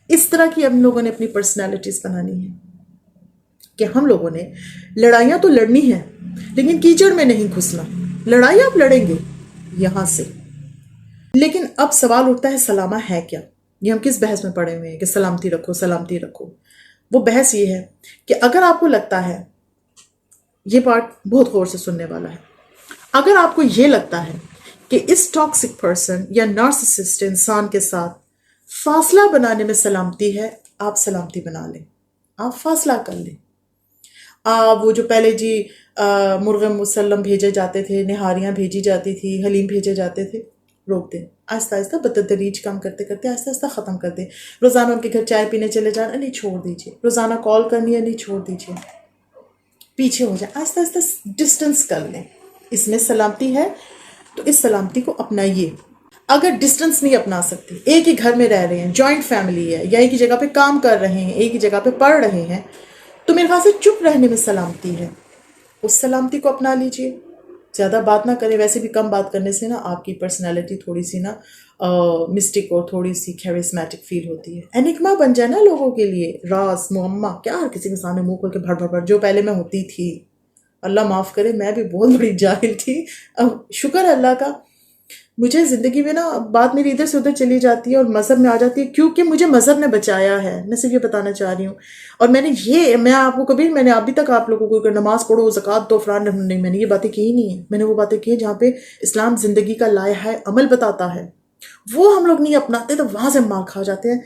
اس طرح کی ہم لوگوں نے اپنی پرسنالٹیز بنانی ہے کہ ہم لوگوں نے لڑائیاں تو لڑنی ہیں لیکن کیچڑ میں نہیں گھسنا. لڑائی آپ لڑیں گے یہاں سے، لیکن اب سوال اٹھتا ہے سلامہ ہے کیا؟ یہ ہم کس بحث میں پڑے ہوئے ہیں کہ سلامتی رکھو سلامتی رکھو. وہ بحث یہ ہے کہ اگر آپ کو لگتا ہے، یہ پارٹ بہت غور سے سننے والا ہے، اگر آپ کو یہ لگتا ہے کہ اس ٹاکسک پرسن یا نارسسسٹ انسان کے ساتھ فاصلہ بنانے میں سلامتی ہے، آپ سلامتی بنا لیں، آپ فاصلہ کر لیں. وہ جو پہلے جی مرغ مسلم بھیجے جاتے تھے، نہاریاں بھیجی جاتی تھی، حلیم بھیجے جاتے تھے، روک دیں. آہستہ آہستہ بتدریج کم کرتے کرتے آہستہ آہستہ ختم کر دیں. روزانہ ان کے گھر چائے پینے چلے جانا نہیں، چھوڑ دیجیے. روزانہ کال کرنی ہے نہیں، چھوڑ دیجیے. پیچھے ہو جائیں، آہستہ آہستہ ڈسٹنس کر لیں. اس میں سلامتی ہے تو اس سلامتی کو اپنائیے. اگر ڈسٹنس نہیں اپنا سکتے، ایک ہی گھر میں رہ رہے ہیں، جوائنٹ فیملی ہے، یا ایک ہی جگہ پہ کام کر رہے ہیں، ایک ہی جگہ پہ پڑھ رہے ہیں، تو میرے خیال سے چپ رہنے میں سلامتی ہے. اس سلامتی کو اپنا لیجئے. زیادہ بات نہ کریں. ویسے بھی کم بات کرنے سے نا آپ کی پرسنالٹی تھوڑی سی نا مسٹک اور تھوڑی سی کیریزمیٹک فیل ہوتی ہے. انگما بن جائے نا لوگوں کے لیے، راز معمہ کیا ہر کسی کے سامنے منہ کھول کے بھڑ بھڑ بھڑ، جو پہلے میں ہوتی تھی. اللہ معاف کرے، میں بھی بہت بڑی جاہل تھی. اب شکر اللہ کا مجھے زندگی میں نا بات میری ادھر سے ادھر چلی جاتی ہے اور مذہب میں آ جاتی ہے، کیونکہ مجھے مذہب نے بچایا ہے. میں صرف یہ بتانا چاہ رہی ہوں. اور میں آپ کو کبھی، میں نے ابھی تک آپ لوگوں کو کہ نماز پڑھو، زکوٰۃ دو، فلان نہیں، میں نے یہ باتیں کی ہی نہیں ہیں. میں نے وہ باتیں کی ہیں جہاں پہ اسلام زندگی کا لائحہ عمل بتاتا ہے. وہ ہم لوگ نہیں اپناتے تو وہاں سے مار کھا جاتے ہیں.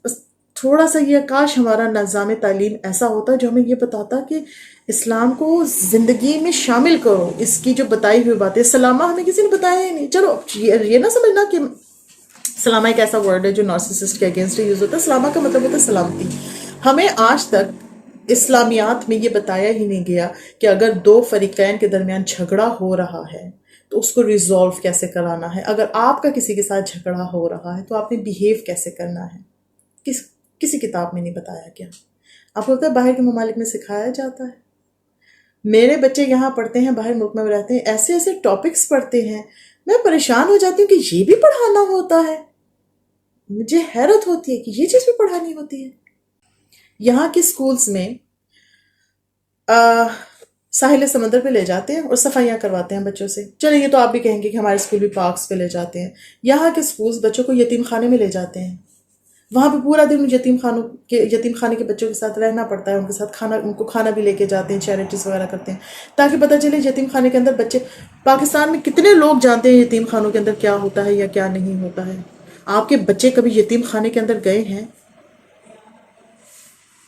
بس تھوڑا سا یہ کاش ہمارا نظام تعلیم ایسا ہوتا جو ہمیں یہ بتاتا کہ اسلام کو زندگی میں شامل کرو. اس کی جو بتائی ہوئی باتیں، سلامہ ہمیں کسی نے بتایا ہی نہیں. چلو یہ نہ سمجھنا کہ سلامہ ایک ایسا ورڈ ہے جو نارسسسٹ کے اگینسٹ یوز ہوتا ہے. سلامہ کا مطلب ہوتا ہے سلامتی. ہمیں آج تک اسلامیات میں یہ بتایا ہی نہیں گیا کہ اگر دو فریقین کے درمیان جھگڑا ہو رہا ہے تو اس کو ریزولو کیسے کرانا ہے. اگر آپ کا کسی کے ساتھ جھگڑا ہو رہا ہے تو آپ نے بیہیو کیسے کرنا ہے. کسی کتاب میں نہیں بتایا گیا. آپ کو پتہ ہے باہر کے ممالک میں سکھایا جاتا ہے. میرے بچے یہاں پڑھتے ہیں، باہر ملک میں رہتے ہیں، ایسے ایسے ٹاپکس پڑھتے ہیں، میں پریشان ہو جاتی ہوں کہ یہ بھی پڑھانا ہوتا ہے. مجھے حیرت ہوتی ہے کہ یہ چیز بھی پڑھانی ہوتی ہے. یہاں کے سکولز میں ساحل سمندر پہ لے جاتے ہیں اور صفائیاں کرواتے ہیں بچوں سے. چلیں یہ تو آپ بھی کہیں گے کہ ہمارے اسکول بھی پارکس پہ لے جاتے ہیں. یہاں کے سکولز بچوں کو یتیم خانے میں لے جاتے ہیں. وہاں پہ پورا دن یتیم خانے کے بچوں کے ساتھ رہنا پڑتا ہے. ان کے ساتھ ان کو کھانا بھی لے کے جاتے ہیں، چیریٹیز وغیرہ کرتے ہیں تاکہ پتہ چلے یتیم خانے کے اندر بچے. پاکستان میں کتنے لوگ جانتے ہیں یتیم خانوں کے اندر کیا ہوتا ہے یا کیا نہیں ہوتا ہے. آپ کے بچے کبھی یتیم خانے کے اندر گئے ہیں؟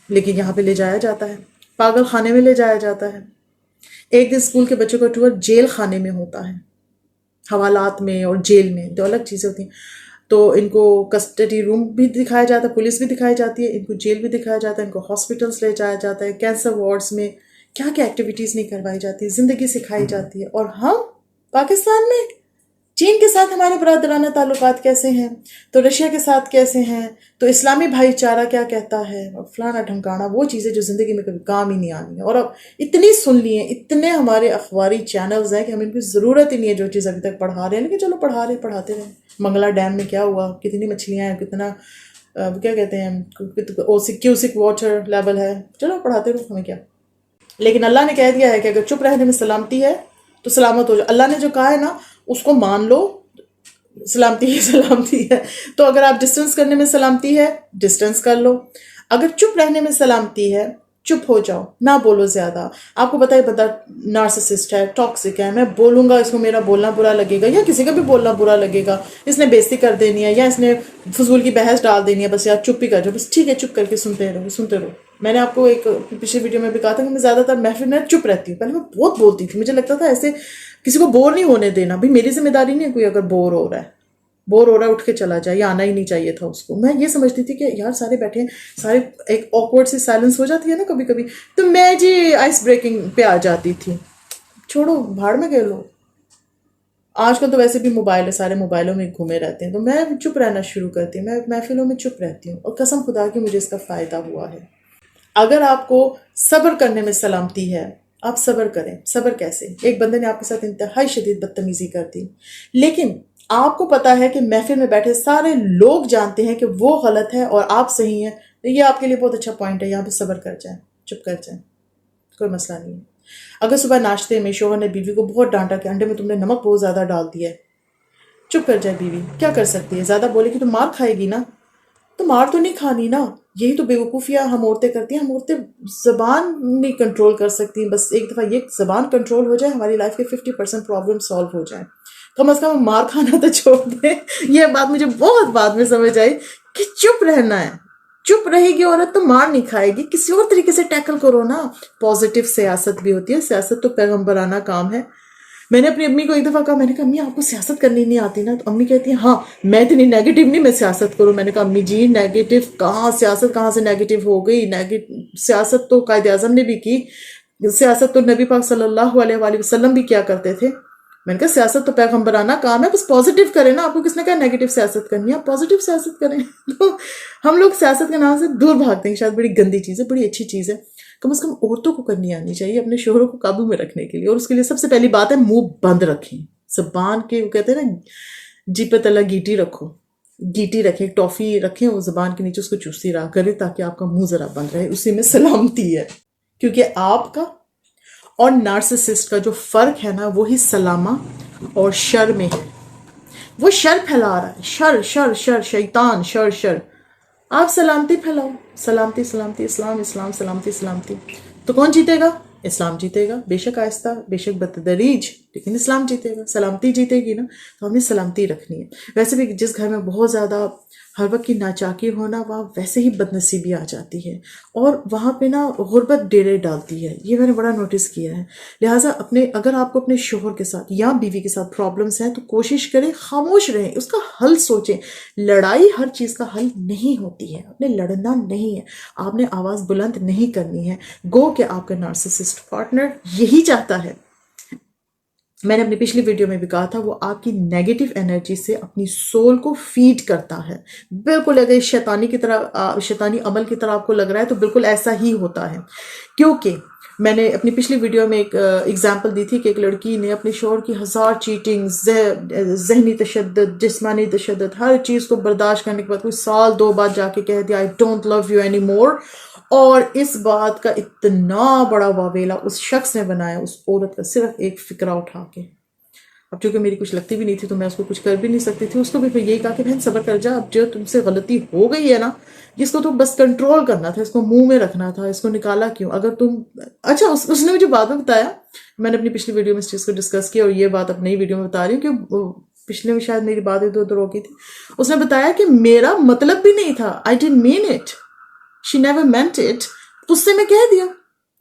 لیکن یہاں پہ لے جایا جاتا ہے، پاگل خانے میں لے جایا جاتا ہے. ایک دن اسکول کے بچوں کا ٹور جیل خانے میں ہوتا ہے. حوالات میں اور جیل میں دو الگ چیزیں ہوتی ہیں. تو ان کو کسٹڈی روم بھی دکھایا جاتا ہے، پولیس بھی دکھائی جاتی ہے، ان کو جیل بھی دکھایا جاتا ہے، ان کو ہاسپٹلس لے جایا جاتا ہے، کینسر وارڈز میں کیا کیا ایکٹیویٹیز نہیں کروائی جاتی، زندگی سکھائی جاتی ہے. اور ہم پاکستان میں چین کے ساتھ ہمارے برادرانہ تعلقات کیسے ہیں، تو رشیا کے ساتھ کیسے ہیں، تو اسلامی بھائی چارہ کیا کہتا ہے، اور فلانا ڈھمکانا، وہ چیزیں جو زندگی میں کبھی کام ہی نہیں آنی ہیں. اور اب اتنی سن لی ہیں، اتنے ہمارے اخباری چینلز ہیں کہ ہمیں ان کی ضرورت ہی نہیں ہے جو چیز ابھی تک پڑھا رہے ہیں. لیکن چلو پڑھاتے رہیں. منگلا ڈیم میں کیا ہوا، کتنی مچھلیاں ہیں، کتنا کیا کہتے ہیں کیوسک واٹر لیول ہے، چلو پڑھاتے رہو، ہمیں کیا. لیکن اللہ نے کہہ دیا ہے کہ اگر چپ رہنے میں سلامتی ہے تو سلامت ہو جاؤ. اللہ نے جو کہا ہے نا اس کو مان لو، سلامتی ہی سلامتی ہے. تو اگر آپ ڈسٹنس کرنے میں سلامتی ہے، ڈسٹنس کر لو. اگر چپ رہنے میں سلامتی ہے، چپ ہو جاؤ، نہ بولو زیادہ. آپ کو پتہ ہے بندہ نارسسسٹ ہے، ٹاکسک ہے، میں بولوں گا اس کو میرا بولنا برا لگے گا، یا کسی کا بھی بولنا برا لگے گا، اس نے بےزتی کر دینی ہے یا اس نے فضول کی بحث ڈال دینی ہے، بس یار چپ ہی کر جاؤ، بس ٹھیک ہے چپ کر کے سنتے رہو. میں نے آپ کو ایک پچھلی ویڈیو میں بھی کہا تھا کہ میں زیادہ تر محفل میں چپ رہتی ہوں. پہلے میں بہت بولتی تھی، مجھے لگتا تھا ایسے کسی کو بور نہیں ہونے دینا. بھائی میری ذمہ داری نہیں ہے کوئی اگر بور ہو رہا ہے اٹھ کے چلا جائے، یا آنا ہی نہیں چاہیے تھا اس کو. میں یہ سمجھتی تھی کہ یار سارے بیٹھے ہیں، سارے ایک آکورڈ سی سائلنس ہو جاتی ہے نا کبھی کبھی، تو میں جی آئس بریکنگ پہ آ جاتی تھی. چھوڑو، بھاڑ میں گئے لو. آج کل تو ویسے بھی موبائل ہے، سارے موبائلوں میں گھومے رہتے ہیں، تو میں چپ رہنا شروع کرتی ہوں. میں محفلوں میں چپ رہتی ہوں اور قسم خدا کی مجھے اس کا فائدہ ہوا ہے. اگر آپ کو صبر کرنے میں سلامتی ہے، آپ صبر کریں. صبر کیسے؟ ایک بندے نے آپ کے ساتھ انتہائی شدید بدتمیزی کر دی، لیکن آپ کو پتا ہے کہ محفل میں بیٹھے سارے لوگ جانتے ہیں کہ وہ غلط ہے اور آپ صحیح ہیں، تو یہ آپ کے لیے بہت اچھا پوائنٹ ہے، یہاں پہ صبر کر جائیں، چپ کر جائیں، کوئی مسئلہ نہیں ہے۔ اگر صبح ناشتے میں شوہر نے بیوی کو بہت ڈانٹا کہ انڈے میں تم نے نمک بہت زیادہ ڈال دیا ہے، چپ کر جائے بیوی، کیا کر سکتی ہے، زیادہ بولے گی تو مار کھائے گی نا، تو مار تو نہیں کھانی نا۔ یہی تو بیوقوفیاں ہم عورتیں کرتی ہیں، ہم عورتیں زبان نہیں کنٹرول کر سکتی، بس ایک دفعہ یہ زبان کنٹرول ہو جائے ہماری لائف کے 50% پرابلم سالو ہو جائیں، کم از کم مار کھانا تو چھوڑ دیں۔ یہ بات مجھے بہت بعد میں سمجھ آئی کہ چپ رہنا ہے، چپ رہے گی عورت تو مار نہیں کھائے گی، کسی اور طریقے سے ٹیکل کرو نا۔ پازیٹیو سیاست بھی ہوتی ہے، سیاست تو پیغمبرانہ کام ہے۔ میں نے اپنی امی کو ایک دفعہ کہا، میں نے کہا امی آپ کو سیاست کرنی نہیں آتی نا؟ تو امی کہتی ہیں ہاں میں اتنی نیگیٹو نہیں میں سیاست کروں۔ میں نے کہا امی جی نیگیٹو کہاں، سیاست کہاں سے نیگیٹو ہو گئی؟ سیاست تو قائد اعظم نے بھی کی، سیاست تو نبی پاک صلی اللہ علیہ وآلہ وسلم بھی کیا کرتے تھے۔ میں نے کہا سیاست تو پیغمبرانہ کام ہے، بس پازیٹیو کریں نا، آپ کو کس نے کہا نیگیٹو سیاست کرنی ہے؟ آپ پازیٹیو سیاست کریں۔ تو ہم لوگ سیاست کے نام سے دور بھاگتے ہیں، شاید بڑی گندی چیز ہے، بڑی اچھی چیز ہے، کم از کم عورتوں کو کرنی آنی چاہیے اپنے شوہروں کو قابو میں رکھنے کے لیے، اور اس کے لیے سب سے پہلی بات ہے منہ بند رکھیں، زبان کے، وہ کہتے ہیں نا جی پہ تلا گیٹی رکھو، گیٹی رکھیں، ٹافی رکھیں وہ زبان کے نیچے، اس کو چوستی رہا کرے تاکہ آپ کا منہ ذرا بند رہے، اسی میں سلامتی ہے۔ کیونکہ آپ کا اور نارسسسٹ کا جو فرق ہے نا وہی سلامہ اور شر میں ہے، وہ شر پھیلا رہا ہے، شر شر شر، شیطان شر شر، آپ سلامتی پھیلاؤ، سلامتی سلامتی، اسلام اسلام، سلامتی سلامتی، تو کون جیتے گا؟ اسلام جیتے گا، بے شک آہستہ، بے شک بتدریج، لیکن اسلام جیتے گا، سلامتی جیتے گی نا۔ تو ہمیں سلامتی رکھنی ہے۔ ویسے بھی جس گھر میں بہت زیادہ ہر وقت کی ناچاکی ہونا، وہاں ویسے ہی بدنصیبی آ جاتی ہے، اور وہاں پہ نا غربت ڈیرے ڈالتی ہے، یہ میں نے بڑا نوٹس کیا ہے۔ لہٰذا اگر آپ کو اپنے شوہر کے ساتھ یا بیوی کے ساتھ پرابلمس ہیں تو کوشش کریں خاموش رہیں، اس کا حل سوچیں۔ لڑائی ہر چیز کا حل نہیں ہوتی ہے، آپ نے لڑنا نہیں ہے، آپ نے آواز بلند نہیں کرنی ہے، گو کہ آپ کا نارسسسٹ پارٹنر یہی چاہتا ہے۔ میں نے اپنی پچھلی ویڈیو میں بھی کہا تھا، وہ آپ کی نیگیٹو انرجی سے اپنی سول کو فیڈ کرتا ہے، بالکل اگر شیطانی عمل کی طرح آپ کو لگ رہا ہے تو بالکل ایسا ہی ہوتا ہے۔ کیونکہ میں نے اپنی پچھلی ویڈیو میں ایک اگزامپل دی تھی کہ ایک لڑکی نے اپنے شوہر کی 1000 چیٹنگ، ذہنی تشدد، جسمانی تشدد، ہر چیز کو برداشت کرنے کے بعد کوئی سال 2 بعد جا کے کہہ دیا I don't love you anymore، اور اس بات کا اتنا بڑا واویلا اس شخص نے بنایا اس عورت کا، صرف ایک فکرہ اٹھا کے۔ اب چونکہ میری کچھ لگتی بھی نہیں تھی تو میں اس کو کچھ کر بھی نہیں سکتی تھی، اس کو بھی پھر یہی کہا کہ بہن صبر کر جا، اب جو تم سے غلطی ہو گئی ہے نا، اس کو تو بس کنٹرول کرنا تھا، اس کو منہ میں رکھنا تھا، اس کو نکالا کیوں؟ اگر تم اچھا اس نے مجھے بعد میں بتایا، میں نے اپنی پچھلی ویڈیو میں اس چیز کو ڈسکس کیا، اور یہ بات اب نئی ویڈیو میں بتا رہی ہوں کہ پچھلے میں شاید میری بات ادھر ادھر ہو گئی تھی۔ اس نے بتایا کہ میرا مطلب بھی نہیں تھا، I didn't mean it, she never meant it، غصے میں کہہ دیا،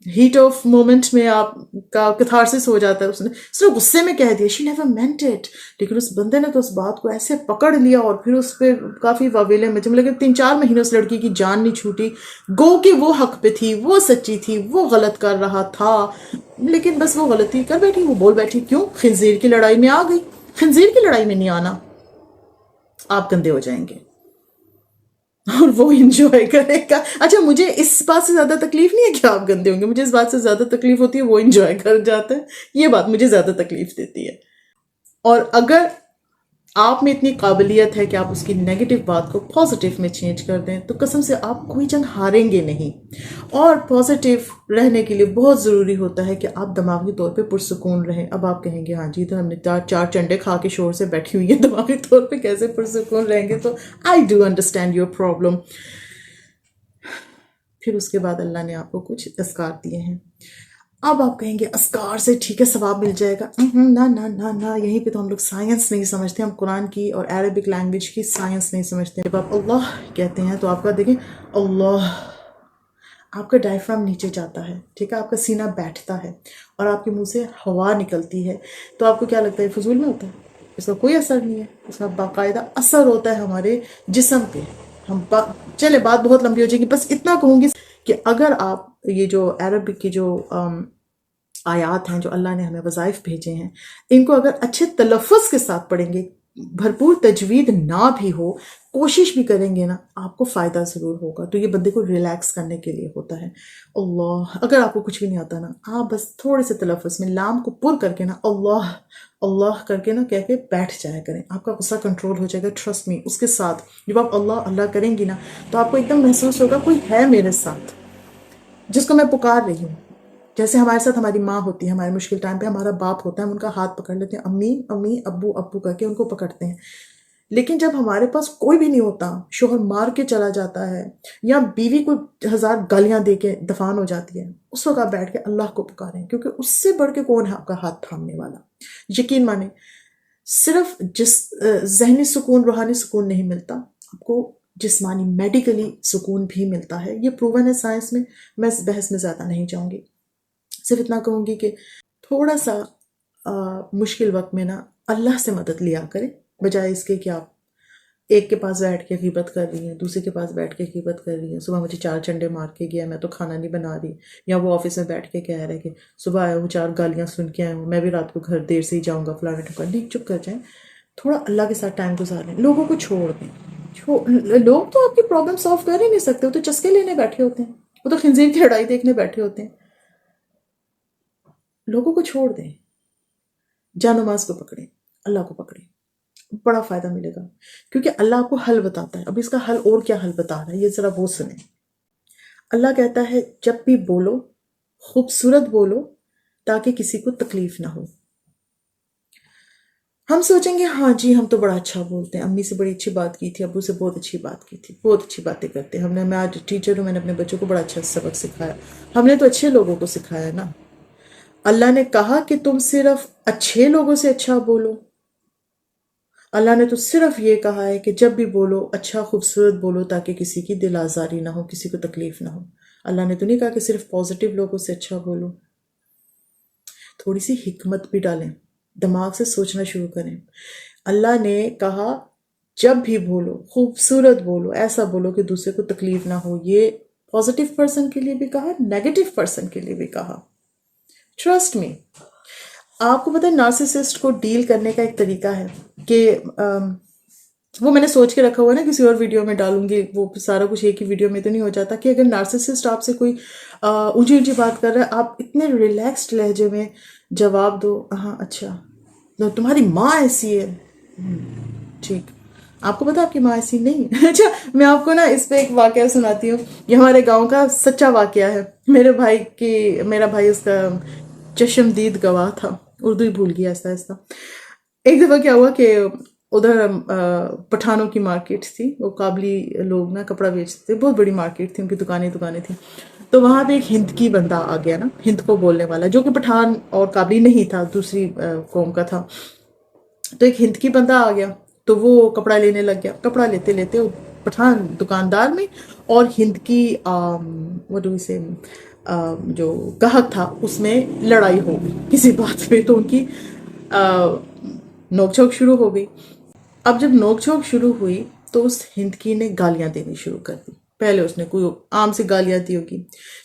ہیٹ آف مومنٹ میں آپ کا کتھارسس ہو جاتا ہے، اس نے غصے میں کہہ دیا she never meant it، لیکن اس بندے نے تو اس بات کو ایسے پکڑ لیا اور پھر اس پہ کافی واویلے میں جب لگے 3-4 مہینے اس لڑکی کی جان نہیں چھوٹی، گو کہ وہ حق پہ تھی، وہ سچی تھی، وہ غلط کر رہا تھا، لیکن بس وہ غلطی کر بیٹھی، وہ بول بیٹھی، کیوں؟ خنزیر کی لڑائی میں آ گئی۔ خنزیر کی لڑائی میں نہیں آنا، آپ گندے ہو جائیں گے اور وہ انجوائے کرے گا۔ اچھا مجھے اس بات سے زیادہ تکلیف نہیں ہے کہ آپ گندے ہوں گے، مجھے اس بات سے زیادہ تکلیف ہوتی ہے وہ انجوائے کر جاتے ہیں، یہ بات مجھے زیادہ تکلیف دیتی ہے۔ اور اگر آپ میں اتنی قابلیت ہے کہ آپ اس کی نیگیٹو بات کو پازیٹیو میں چینج کر دیں تو قسم سے آپ کوئی جنگ ہاریں گے نہیں۔ اور پازیٹیو رہنے کے لیے بہت ضروری ہوتا ہے کہ آپ دماغی طور پہ پرسکون رہیں۔ اب آپ کہیں گے ہاں جی تو ہم نے 4 چنڈے کھا کے شور سے بیٹھی ہوئی ہیں، دماغی طور پہ کیسے پرسکون رہیں گے؟ تو I do understand your problem۔ پھر اس کے بعد اللہ نے آپ کو کچھ اذکار دیے ہیں۔ اب آپ کہیں گے اذکار سے ٹھیک ہے ثواب مل جائے گا، نہ نہ نہ نہ، یہیں پہ تو ہم لوگ سائنس نہیں سمجھتے، ہم قرآن کی اور عربک لینگویج کی سائنس نہیں سمجھتے۔ جب آپ اللہ کہتے ہیں تو آپ کا دیکھیں اللہ، آپ کا ڈائفرام نیچے جاتا ہے، ٹھیک ہے، آپ کا سینہ بیٹھتا ہے اور آپ کے منہ سے ہوا نکلتی ہے، تو آپ کو کیا لگتا ہے فضول میں ہوتا ہے؟ اس کا کوئی اثر نہیں ہے، اس کا باقاعدہ اثر ہوتا ہے ہمارے جسم پہ۔ چلے بات بہت لمبی ہو جائے گی، بس اتنا کہوں گی کہ اگر آپ یہ جو عربک کی جو آیات ہیں جو اللہ نے ہمیں وظائف بھیجے ہیں، ان کو اگر اچھے تلفظ کے ساتھ پڑھیں گے، بھرپور تجوید نہ بھی ہو، کوشش بھی کریں گے نا، آپ کو فائدہ ضرور ہوگا. تو یہ بندے کو ریلیکس کرنے کے لیے ہوتا ہے. اللہ، اگر آپ کو کچھ بھی نہیں آتا نا، آپ بس تھوڑے سے تلفظ میں لام کو پر کر کے نا اللہ اللہ کر کے نا کہہ کے بیٹھ جایا کریں. آپ کا غصہ کنٹرول ہو جائے گا. ٹرسٹ می، اس کے ساتھ جب آپ اللہ اللہ کریں گی نا تو آپ کو ایک دم محسوس ہوگا کوئی ہے میرے ساتھ جس کو میں پکار رہی ہوں. جیسے ہمارے ساتھ ہماری ماں ہوتی ہے، ہمارے مشکل ٹائم پہ ہمارا باپ ہوتا ہے، ہم ان کا ہاتھ پکڑ لیتے ہیں، امی امی ابو ابو کر کے ان کو پکڑتے ہیں. لیکن جب ہمارے پاس کوئی بھی نہیں ہوتا، شوہر مار کے چلا جاتا ہے یا بیوی کو 1000 گالیاں دے کے دفان ہو جاتی ہے، اس وقت آپ بیٹھ کے اللہ کو پکاریں، کیونکہ اس سے بڑھ کے کون ہے آپ کا ہاتھ تھامنے والا. یقین مانیں، صرف ذہنی سکون، روحانی سکون نہیں ملتا، آپ کو جسمانی میڈیکلی سکون بھی ملتا ہے. یہ پروون ہے سائنس میں اس بحث میں زیادہ نہیں جاؤں گی. صرف اتنا کہوں گی کہ تھوڑا سا مشکل وقت میں نا اللہ سے مدد لیا کریں، بجائے اس کے کہ آپ ایک کے پاس بیٹھ کے غیبت کر رہی ہیں، دوسرے کے پاس بیٹھ کے غیبت کر رہی ہیں. صبح مجھے 4 چنڈے مار کے گیا، میں تو کھانا نہیں بنا رہی. یا وہ آفس میں بیٹھ کے کہہ رہے کہ صبح آیا ہوں 4 گالیاں سن کے آیا ہوں، میں بھی رات کو گھر دیر سے ہی جاؤں گا فلانا ٹھکانا. نہیں، چپ کر جائیں، تھوڑا اللہ کے ساتھ ٹائم گزار لیں. لوگوں کو چھوڑ دیں. لوگ تو آپ کی پرابلم سالو کر ہی نہیں سکتے، وہ تو چسکے لینے بیٹھے ہوتے ہیں، وہ تو خنزیر کی لڑائی دیکھنے بیٹھے ہوتے ہیں. لوگوں کو چھوڑ دیں، جا نماز کو پکڑیں، اللہ کو پکڑیں، بڑا فائدہ ملے گا. کیونکہ اللہ آپ کو حل بتاتا ہے. اب اس کا حل اور کیا حل بتا رہا ہے، یہ ذرا وہ سنیں. اللہ کہتا ہے جب بھی بولو خوبصورت بولو تاکہ کسی کو تکلیف نہ ہو. ہم سوچیں گے ہاں جی ہم تو بڑا اچھا بولتے ہیں، امی سے بڑی اچھی بات کی تھی، ابو سے بہت اچھی بات کی تھی، بہت اچھی باتیں کرتے ہیں. میں آج ٹیچر ہوں، میں نے اپنے بچوں کو بڑا اچھا سبق سکھایا. ہم نے تو اچھے لوگوں کو سکھایا نا. اللہ نے کہا کہ تم صرف اچھے لوگوں سے اچھا بولو. اللہ نے تو صرف یہ کہا ہے کہ جب بھی بولو اچھا خوبصورت بولو تاکہ کسی کی دل آزاری نہ ہو، کسی کو تکلیف نہ ہو. اللہ نے تو نہیں کہا کہ صرف پازیٹیو لوگوں سے اچھا بولو. تھوڑی سی حکمت بھی ڈالیں، دماغ سے سوچنا شروع کریں. اللہ نے کہا جب بھی بولو خوبصورت بولو، ایسا بولو کہ دوسرے کو تکلیف نہ ہو. یہ پازیٹیو پرسن کے لیے بھی کہا، نیگیٹو پرسن کے لیے بھی کہا. Trust me. آپ کو پتہ ہے نارسسسٹ کو ڈیل کرنے کا ایک طریقہ ہے کہ وہ میں نے سوچ کے رکھا ہوا ہے نا، کسی اور ویڈیو میں ڈالوں گی، وہ سارا کچھ ایک ہی ویڈیو میں تو نہیں ہو جاتا. کہ اگر نارسسسٹ آپ سے کوئی اونچی اونچی بات کر رہا ہے، آپ اتنے ریلیکسڈ لہجے میں جواب دو، ہاں اچھا تمہاری ماں ایسی ہے، ٹھیک. آپ کو پتا آپ کی ماں ایسی نہیں. اچھا میں آپ کو نا اس پہ ایک واقعہ سناتی ہوں. یہ ہمارے گاؤں کا سچا واقعہ ہے. میرا بھائی اس کا چشمدید گواہ تھا، اردو ہی بھول گیا آہستہ آہستہ. ایک دفعہ کیا ہوا کہ ادھر پٹھانوں کی مارکیٹ تھی، وہ قابلی لوگ نا کپڑا بیچتے تھے، بہت بڑی مارکیٹ تھی، ان کی دکانیں تھیں. تو وہاں پہ ایک ہند کی بندہ آ گیا نا، ہند کو بولنے والا، جو کہ پٹھان اور قابلی نہیں تھا، دوسری قوم کا تھا. تو ایک ہند کی بندہ آ گیا تو وہ کپڑا لینے لگ گیا. کپڑا لیتے لیتے وہ پٹھان دکاندار میں اور ہند کی جو گاہک تھا اس میں لڑائی ہو گئی کسی بات پہ. تو ان کی نوک جھوک شروع ہو گئی. اب جب نوک جھوک شروع ہوئی تو اس ہندکی نے گالیاں دینی شروع کر دی. پہلے اس نے کوئی عام سی گالیاں دی ہوگی،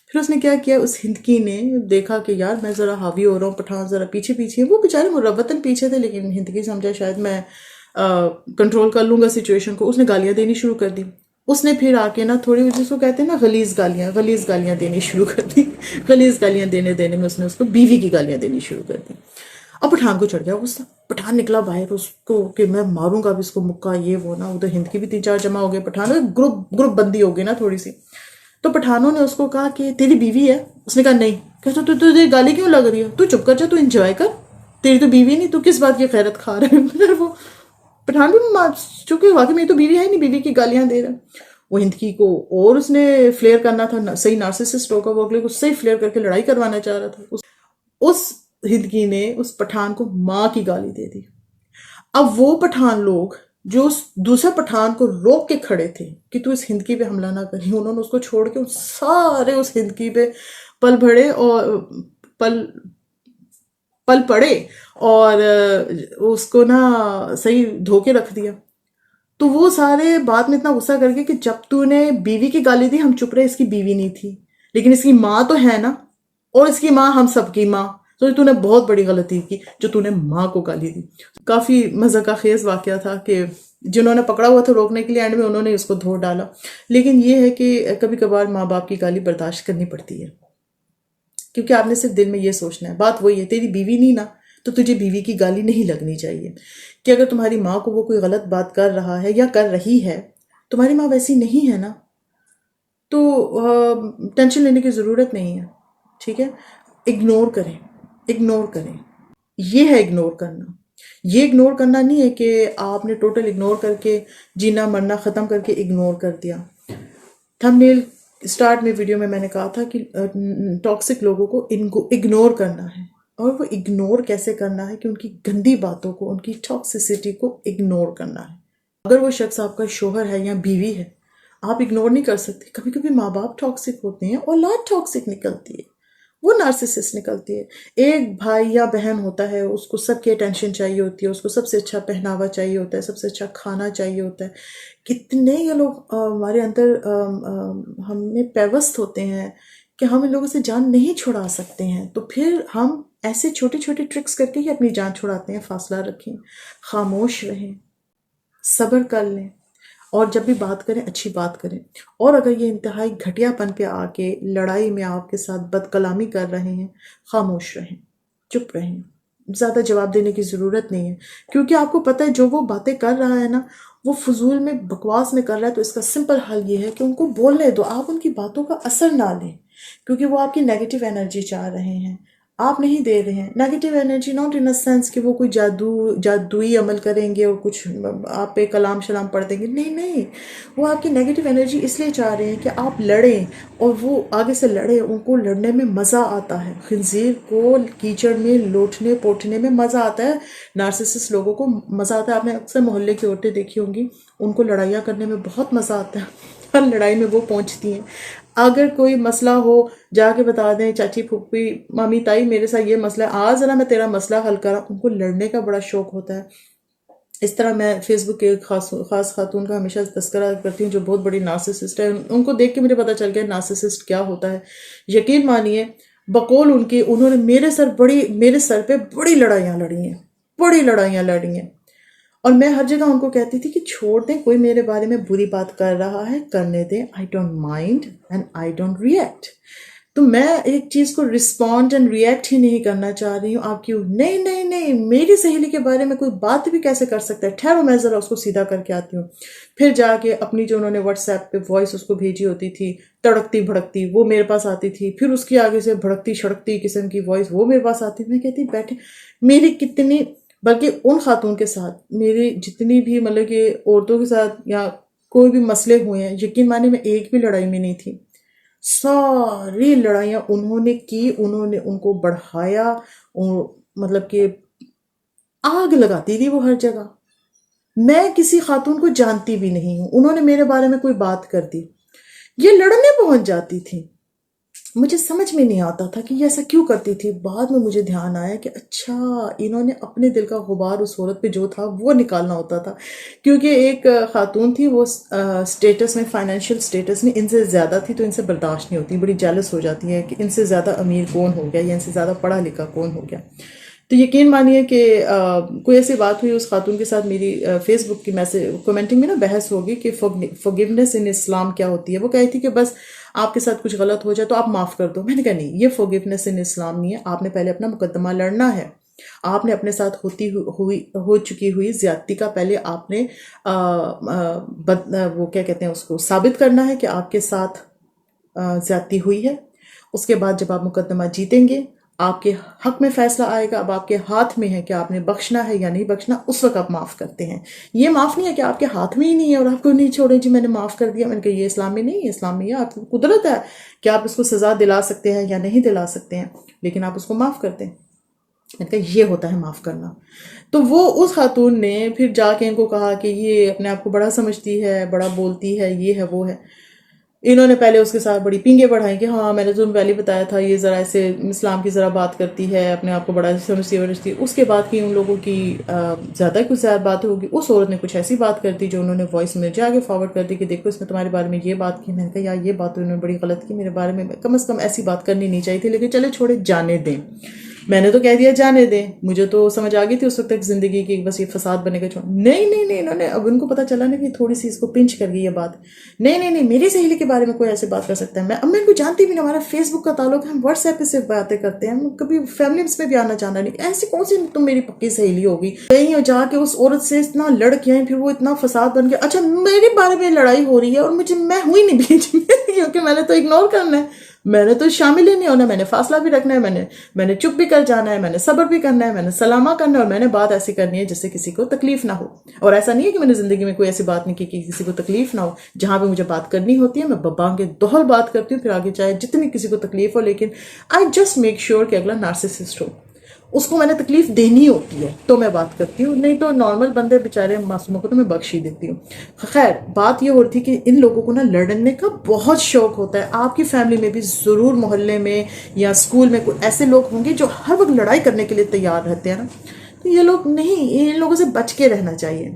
پھر اس نے کیا کیا، اس ہندکی نے دیکھا کہ یار میں ذرا حاوی ہو رہا ہوں، پٹھان ذرا پیچھے پیچھے. وہ بیچارے مروتاً پیچھے تھے، لیکن ہندکی سمجھا شاید میں کنٹرول کر لوں گا سچویشن کو. اس نے گالیاں دینی شروع کر دی. اس نے پھر آ کے نا تھوڑی، جس کو کہتے ہیں نا غلیظ گالیاں دینی شروع کر دی. غلیظ گالیاں دینے میں اس نے اس کو بیوی کی گالیاں دینی شروع کر دی. اب پٹھان کو چڑھ گیا غصہ. پٹھان نکلا باہر اس کو کہ میں ماروں گا اب اس کو مکہ، یہ وہ نا. ادھر ہند کی بھی 3-4 جمع ہو گئے، پٹھان گروپ بندی ہو گئی نا تھوڑی سی. تو پٹھانوں نے اس کو کہا کہ تیری بیوی ہے؟ اس نے کہا نہیں. کہتا تو تجھے گالی کیوں لگ رہی ہے، تو چپ کر جا، تو انجوائے کر، تیری تو بیوی نہیں، تو کس بات کی خیرت کھا رہے ہیں. وہ پٹھان بھی چونکہ واقعی میری تو بیوی ہے نہیں، بیوی کی گالیاں دے رہا. وہ ہندکی کو اور اس نے فلیئر کرنا تھا، صحیح نارسسسٹ ہوگا وہ، اگلے کو صحیح فلیئر کر کے لڑائی کروانا چاہ رہا تھا. اس ہندکی نے اس پٹھان کو ماں کی گالی دے دی. اب وہ پٹھان لوگ جو اس دوسرے پٹھان کو روک کے کھڑے تھے کہ تو اس ہندکی پہ حملہ نہ کری، انہوں نے اس کو چھوڑ کے سارے اس ہندکی پہ پل بھڑے اور پل پڑے اور اس کو نا صحیح دھو کے رکھ دیا. تو وہ سارے بات میں اتنا غصہ کر کے کہ جب تو نے بیوی کی گالی دی ہم چپ رہے، اس کی بیوی نہیں تھی لیکن اس کی ماں تو ہے نا، اور اس کی ماں ہم سب کی ماں، تو تو نے بہت بڑی غلطی کی جو تو نے ماں کو گالی دی. کافی مزہ خیز واقعہ تھا کہ جنہوں نے پکڑا ہوا تھا روکنے کے لیے اینڈ میں انہوں نے اس کو دھو ڈالا. لیکن یہ ہے کہ کبھی کبھار ماں باپ کی گالی برداشت کرنی پڑتی ہے، کیونکہ آپ نے صرف دل میں یہ سوچنا ہے. بات وہی ہے، تیری بیوی نہیں نا تو تجھے بیوی کی گالی نہیں لگنی چاہیے. کہ اگر تمہاری ماں کو وہ کوئی غلط بات کر رہا ہے یا کر رہی ہے، تمہاری ماں ویسی نہیں ہے نا، تو ٹینشن لینے کی ضرورت نہیں ہے. ٹھیک ہے، اگنور کریں، اگنور کریں. یہ ہے اگنور کرنا. یہ اگنور کرنا نہیں ہے کہ آپ نے ٹوٹل اگنور کر کے جینا مرنا ختم کر کے اگنور کر دیا. تھم نیل اسٹارٹ میں ویڈیو میں نے کہا تھا کہ ٹاکسک لوگوں کو اگنور کرنا ہے. اور وہ اگنور کیسے کرنا ہے کہ ان کی گندی باتوں کو، ان کی ٹاکسیسٹی کو اگنور کرنا ہے. اگر وہ شخص آپ کا شوہر ہے یا بیوی ہے، آپ اگنور نہیں کر سکتے. کبھی کبھی ماں باپ ٹاکسک ہوتے ہیں، اولاد ٹاکسک نکلتی ہے، وہ نارسسسٹ نکلتی ہے. ایک بھائی یا بہن ہوتا ہے، اس کو سب کی اٹینشن چاہیے ہوتی ہے، اس کو سب سے اچھا پہناوا چاہیے ہوتا ہے، سب سے اچھا کھانا چاہیے ہوتا ہے. کتنے یہ لوگ ہمارے اندر ہم میں پیوست ہوتے ہیں کہ ہم ان لوگوں سے جان نہیں چھڑا سکتے ہیں، تو پھر ہم ایسے چھوٹی چھوٹی ٹرکس کر کے ہی اپنی جان چھڑاتے ہیں. فاصلہ رکھیں، خاموش رہیں، صبر کر لیں، اور جب بھی بات کریں اچھی بات کریں. اور اگر یہ انتہائی گھٹیا پن پہ آ کے لڑائی میں آپ کے ساتھ بد کلامی کر رہے ہیں، خاموش رہیں، چپ رہیں. زیادہ جواب دینے کی ضرورت نہیں ہے، کیونکہ آپ کو پتہ ہے جو وہ باتیں کر رہا ہے نا، وہ فضول میں بکواس میں کر رہا ہے. تو اس کا سمپل حل یہ ہے کہ ان کو بولنے دو، آپ ان کی باتوں کا اثر نہ لیں، کیونکہ وہ آپ کی نیگیٹو انرجی چاہ رہے ہیں، آپ نہیں دے رہے ہیں. Negative energy not in sense کہ وہ کوئی جادوئی عمل کریں گے اور کچھ آپ پہ کلام شلام پڑھ دیں گے. نہیں نہیں، وہ آپ کی نیگیٹو انرجی اس لیے چاہ رہے ہیں کہ آپ لڑیں، اور وہ آگے سے لڑیں. ان کو لڑنے میں مزہ آتا ہے، خنزیر کو کیچڑ میں لوٹنے پوٹنے میں مزہ آتا ہے. نارسسسٹ لوگوں کو مزہ آتا ہے. آپ نے اکثر محلے کی عورتیں دیکھی ہوں گی، ان کو لڑائیاں کرنے میں بہت مزہ آتا ہے. ہر لڑائی میں وہ پہنچتی ہیں. اگر کوئی مسئلہ ہو جا کے بتا دیں، چاچی پھوپھی مامی تائی میرے ساتھ یہ مسئلہ ہے، ذرا میں تیرا مسئلہ حل کرا. ان کو لڑنے کا بڑا شوق ہوتا ہے. اس طرح میں فیس بک کے خاص خاتون کا ہمیشہ تذکرہ کرتی ہوں جو بہت بڑی نارسسسٹ ہے. ان کو دیکھ کے مجھے پتا چل گیا نارسسسٹ کیا ہوتا ہے. یقین مانیے، بقول ان کے، انہوں نے میرے سر پہ بڑی لڑائیاں لڑی ہیں. اور میں ہر جگہ ان کو کہتی تھی کہ چھوڑ دیں، کوئی میرے بارے میں بری بات کر رہا ہے کرنے دیں. I don't mind and I don't react. تو میں ایک چیز کو رسپونڈ اینڈ ریئیکٹ ہی نہیں کرنا چاہ رہی ہوں. آپ کیوں نہیں، میری سہیلی کے بارے میں کوئی بات بھی کیسے کر سکتا ہے؟ ٹھہرو، میں ذرا اس کو سیدھا کر کے آتی ہوں. پھر جا کے اپنی جو انہوں نے واٹس ایپ پہ وائس اس کو بھیجی ہوتی تھی تڑکتی بھڑکتی، وہ میرے پاس آتی تھی. پھر اس کی آگے سے بھڑکتی شڑکتی قسم کی وائس وہ میرے پاس آتی تھی. میں کہتی بیٹھے، میری کتنی، بلکہ ان خاتون کے ساتھ میری جتنی بھی مطلب کہ عورتوں کے ساتھ یا کوئی بھی مسئلے ہوئے ہیں، یقین مانے میں ایک بھی لڑائی میں نہیں تھی. ساری لڑائیاں انہوں نے کی، انہوں نے ان کو بڑھایا، مطلب کہ آگ لگاتی تھی وہ ہر جگہ. میں کسی خاتون کو جانتی بھی نہیں ہوں، انہوں نے میرے بارے میں کوئی بات کر دی، یہ لڑنے پہنچ جاتی تھی. مجھے سمجھ میں نہیں آتا تھا کہ یہ ایسا کیوں کرتی تھی. بعد میں مجھے دھیان آیا کہ اچھا، انہوں نے اپنے دل کا غبار اس عورت پہ جو تھا وہ نکالنا ہوتا تھا. کیونکہ ایک خاتون تھی، وہ سٹیٹس میں، فائنینشیل سٹیٹس میں ان سے زیادہ تھی، تو ان سے برداشت نہیں ہوتی، بڑی جیلس ہو جاتی ہے کہ ان سے زیادہ امیر کون ہو گیا یا ان سے زیادہ پڑھا لکھا کون ہو گیا. تو یقین مانیے کہ کوئی ایسی بات ہوئی اس خاتون کے ساتھ، میری فیس بک کی کمنٹنگ میں نا بحث ہوگی کہ فورگیونیس ان اسلام کیا ہوتی ہے. وہ کہی تھی کہ بس آپ کے ساتھ کچھ غلط ہو جائے تو آپ معاف کر دو. میں نے کہا نہیں، یہ فورگیونیس ان اسلام نہیں ہے. آپ نے پہلے اپنا مقدمہ لڑنا ہے. آپ نے اپنے ساتھ ہو چکی ہوئی زیادتی کا پہلے آپ نے وہ کیا کہتے ہیں اس کو ثابت کرنا ہے کہ آپ کے ساتھ زیادتی ہوئی ہے. اس کے بعد جب آپ مقدمہ جیتیں گے، آپ کے حق میں فیصلہ آئے گا. اب آپ کے ہاتھ میں ہے کہ آپ نے بخشنا ہے یا نہیں بخشنا. اس وقت آپ معاف کرتے ہیں. یہ معاف نہیں ہے کہ آپ کے ہاتھ میں ہی نہیں ہے اور آپ کو نہیں چھوڑیں جی میں نے معاف کر دیا. میں نے کہا یہ اسلام میں نہیں ہے. اسلام میں یہ آپ کو قدرت ہے کہ آپ اس کو سزا دلا سکتے ہیں یا نہیں دلا سکتے ہیں، لیکن آپ اس کو معاف کرتے ہیں. میں نے کہا یہ ہوتا ہے معاف کرنا. تو وہ اس خاتون نے پھر جا کے ان کو کہا کہ یہ اپنے آپ کو بڑا سمجھتی ہے، بڑا بولتی ہے، یہ ہے وہ ہے. انہوں نے پہلے اس کے ساتھ بڑی پینگیں بڑھائیں کہ ہاں میں نے تمہیں پہلے بتایا تھا، یہ ذرا ایسے اسلام کی ذرا بات کرتی ہے، اپنے آپ کو بڑا سمجھتی ہے. اس کے بعد کی ان لوگوں کی زیادہ کچھ زیادہ بات ہوگی. اس عورت نے کچھ ایسی بات کر دی جو انہوں نے وائس میں جا کے فارورڈ کر دی کہ دیکھو اس نے تمہارے بارے میں یہ بات کی. میں نے کہا یار یہ بات تو انہوں نے بڑی غلط کی میرے بارے میں، کم از کم ایسی بات کرنی نہیں چاہیے تھی، لیکن چلے چھوڑے، جانے دیں. میں نے تو کہہ دیا جانے دیں، مجھے تو سمجھ آ گئی تھی اس وقت تک زندگی کی بس یہ فساد بنے گا. نہیں نہیں نہیں، انہوں نے اب ان کو پتا چلا نا کہ تھوڑی سی اس کو پنچ کر گئی یہ بات. نہیں نہیں نہیں، میری سہیلی کے بارے میں کوئی ایسے بات کر سکتا ہے؟ اب میں ان کو جانتی بھی نہیں، ہمارا فیس بک کا تعلق ہے، ہم واٹس ایپ پہ سے باتیں کرتے ہیں، ہم کبھی فیملی میں بھی آنا جانا نہیں. ایسی کون سی تم میری پکی سہیلی ہوگی؟ کہیں جا کے اس عورت سے اتنا لڑ کے آئیں، پھر وہ اتنا فساد بن گیا. اچھا میرے بارے میں لڑائی ہو رہی ہے اور میں ہوئی نہیں بیچ میں کیونکہ میں نے تو اگنور کرنا ہے، میں نے تو شامل ہی نہیں ہونا، میں نے فاصلہ بھی رکھنا ہے، میں نے چپ بھی کر جانا ہے، میں نے صبر بھی کرنا ہے، میں نے سلامہ کرنا ہے، اور میں نے بات ایسی کرنی ہے جس سے کسی کو تکلیف نہ ہو. اور ایسا نہیں ہے کہ میں نے زندگی میں کوئی ایسی بات نہیں کی کہ کسی کو تکلیف نہ ہو. جہاں پہ مجھے بات کرنی ہوتی ہے میں ببانگ دوہل بات کرتی ہوں، پھر آگے چاہے جتنی کسی کو تکلیف ہو، لیکن آئی جسٹ میک شیور کہ اگلا نارسسسٹ ہو، اس کو میں نے تکلیف دینی ہوتی ہے تو میں بات کرتی ہوں، نہیں تو نارمل بندے بیچارے معصوموں کو تو میں بخش ہی دیتی ہوں. خیر بات یہ ہوتی ہے کہ ان لوگوں کو نا لڑنے کا بہت شوق ہوتا ہے. آپ کی فیملی میں بھی ضرور محلے میں یا اسکول میں کوئی ایسے لوگ ہوں گے جو ہر وقت لڑائی کرنے کے لیے تیار رہتے ہیں نا. تو یہ لوگ نہیں، ان لوگوں سے بچ کے رہنا چاہیے.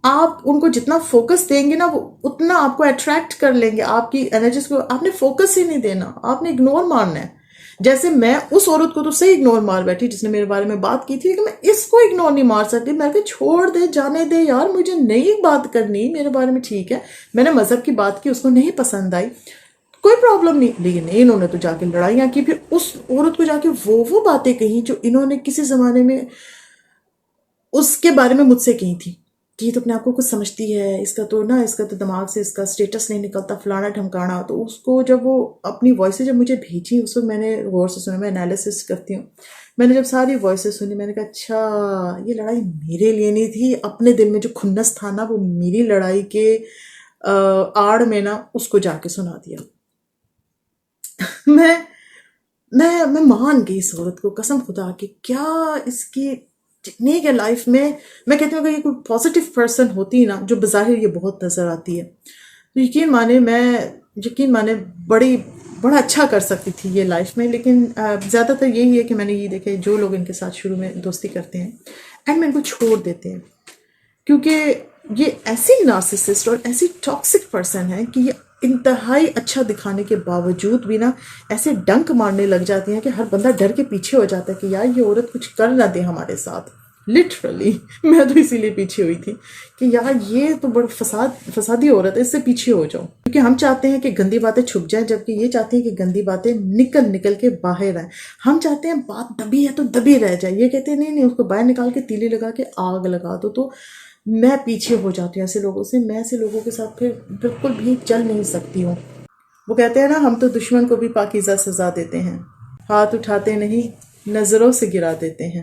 آپ ان کو جتنا فوکس دیں گے نا وہ اتنا آپ کو اٹریکٹ کر لیں گے. آپ کی انرجیز کو آپ نے فوکس ہی نہیں دینا، آپ نے اگنور مارنا ہے. جیسے میں اس عورت کو تو صحیح اگنور مار بیٹھی جس نے میرے بارے میں بات کی تھی، لیکن میں اس کو اگنور نہیں مار سکتی. میں کہ چھوڑ دے، جانے دے یار، مجھے نہیں بات کرنی میرے بارے میں. ٹھیک ہے میں نے مذہب کی بات کی، اس کو نہیں پسند آئی، کوئی پرابلم نہیں، لیکن انہوں نے تو جا کے لڑائیاں کی. پھر اس عورت کو جا کے وہ باتیں کہیں جو انہوں نے کسی زمانے میں اس کے بارے میں مجھ سے کہی تھی کہ یہ تو اپنے آپ کو کچھ سمجھتی ہے، اس کا تو دماغ سے اس کا سٹیٹس نہیں نکلتا، فلانا ڈھمکانا. تو اس کو جب وہ اپنی وائسز جب مجھے بھیجی، اس وقت میں نے غور سے سنا، میں انالیسس کرتی ہوں، میں نے جب ساری وائسز سنی میں نے کہا اچھا یہ لڑائی میرے لیے نہیں تھی. اپنے دل میں جو کھنس تھا نا وہ میری لڑائی کے آڑ میں نا اس کو جا کے سنا دیا. میں میں مان گئی اس عورت کو، قسم خدا کی. کیا اس کی ٹیکنیک ہے لائف میں کہتی ہوں کہ یہ کوئی پازیٹیو پرسن ہوتی نا جو بظاہر یہ بہت نظر آتی ہے، تو یقین مانے بڑا اچھا کر سکتی تھی یہ لائف میں. لیکن زیادہ تر یہی ہے کہ میں نے یہ دیکھا جو لوگ ان کے ساتھ شروع میں دوستی کرتے ہیں اینڈ میں ان کو چھوڑ دیتے ہیں، کیونکہ یہ ایسی نارسسسٹ اور ایسی ٹاکسک پرسن ہے کہ یہ انتہائی اچھا دکھانے کے باوجود بھی نا ایسے ڈنک مارنے لگ جاتی ہیں کہ ہر بندہ ڈر کے پیچھے ہو جاتا ہے کہ یار یہ عورت کچھ کر نہ دے ہمارے ساتھ. لٹرلی میں تو اسی لیے پیچھے ہوئی تھی کہ یار یہ تو بڑا فسادی عورت ہے، اس سے پیچھے ہو جاؤ. کیونکہ ہم چاہتے ہیں کہ گندی باتیں چھپ جائیں، جبکہ یہ چاہتے ہیں کہ گندی باتیں نکل کے باہر آئیں. ہم چاہتے ہیں بات دبی ہے تو دبی رہ جائے، یہ کہتے ہیں نہیں اس کو باہر نکال کے تیلی لگا کے آگ لگا دو. تو میں پیچھے ہو جاتی ہوں ایسے لوگوں سے، میں ایسے لوگوں کے ساتھ پھر بالکل بھی چل نہیں سکتی ہوں. وہ کہتے ہیں نا ہم تو دشمن کو بھی پاکیزہ سزا دیتے ہیں، ہاتھ اٹھاتے نہیں نظروں سے گرا دیتے ہیں.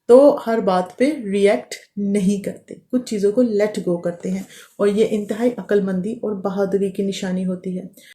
تو ہر بات پہ ری ایکٹ نہیں کرتے، کچھ چیزوں کو لیٹ گو کرتے ہیں، اور یہ انتہائی عقل مندی اور بہادری کی نشانی ہوتی ہے.